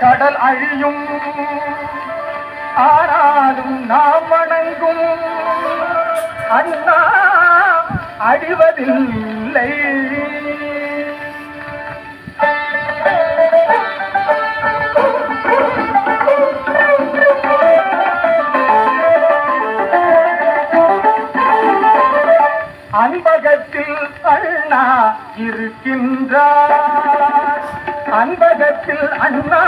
கடல் அழியும், ஆனாலும் நாம் வணங்கும் அண்ணா அழிவதில்லை. அன்பகத்தில் அண்ணா இருக்கின்றார், அன்பகத்தில் அண்ணா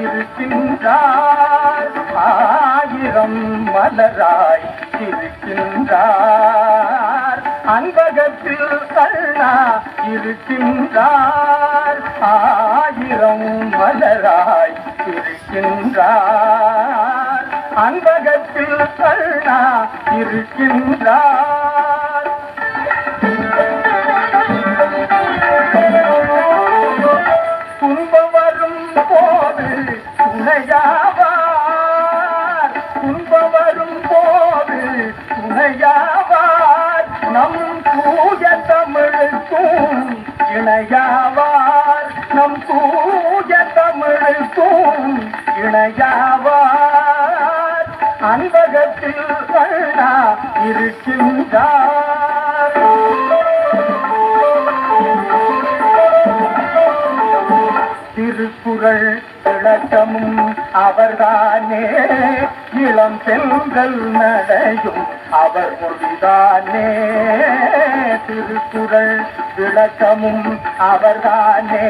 இருக்கின்றார். ஆயிரம் மலராய் இருக்கின்றார், அன்பகத்தில் அண்ணா இருக்கின்றார். ஆயிரம் மலராய் இருக்கின்றார், அன்பகத்தில் அண்ணா இருக்கின்றார். துன்பம் வரும் போது துணையாவார், துன்பம் வரும் போது துணையாவார். நம் தூய தமிழுக்கும் இணையாவார், நம் தூய தமிழுக்கும் இணையாவார். அன்பகத்தில் அண்ணா இருக்கின்றார். திருக்குறள் விளக்கமும் அவர்தானே, இளம் பெண்கள் நடையும் அவர் மொழிதானே. திருக்குறள் விளக்கமும் அவர்தானே,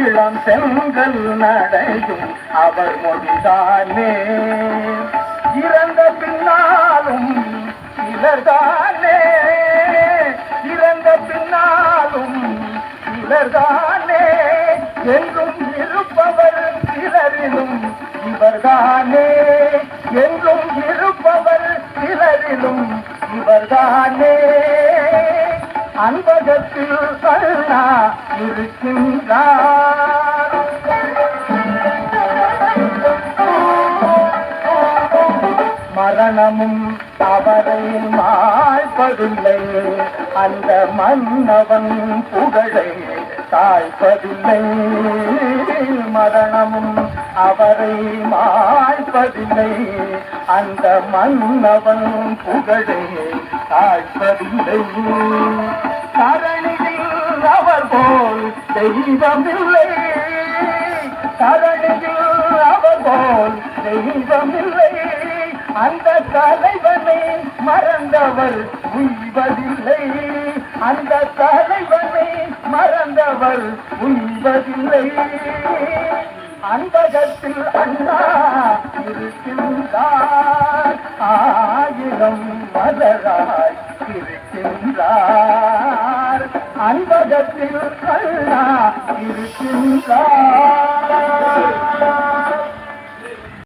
இளம் பெண்கள் நடையும் அவர் மொழிதானே. இறந்த பின்னாலும் இலர்தானே, இறந்த பின்னாலும் இலர்தானே. என்றும் இருப்பவர் சிலரிலும் இவர்தானே, என்றும் இருப்பவர் சிலரிலும் இவர்தானே. அன்பகத்தில் அண்ணா இருக்கின்றார். மரணமும் அவரை மாய்ப்பதில்லை, அந்த மன்னவன் புகழை தாய்ப்பதில்லை. மரணமும் அவரை மாய்ப்பதில்லை, அந்த மன்னவன் புகழை தாய்ப்பதில்லை. தரணியில் அவர் போல் தெய்வமில்லை, தரணியில் அவர் போல் தெய்வமில்லை. அந்த தலைவனை மறந்தவர் உய்வதில்லை, அந்த தலைவனை மறந்தவர் உய்வதில்லை. அன்பகத்தில் அண்ணா இருக்கின்றார், ஆயிரம் மலராய் இருக்கின்றார். அன்பகத்தில் அண்ணா இருக்கின்றார்.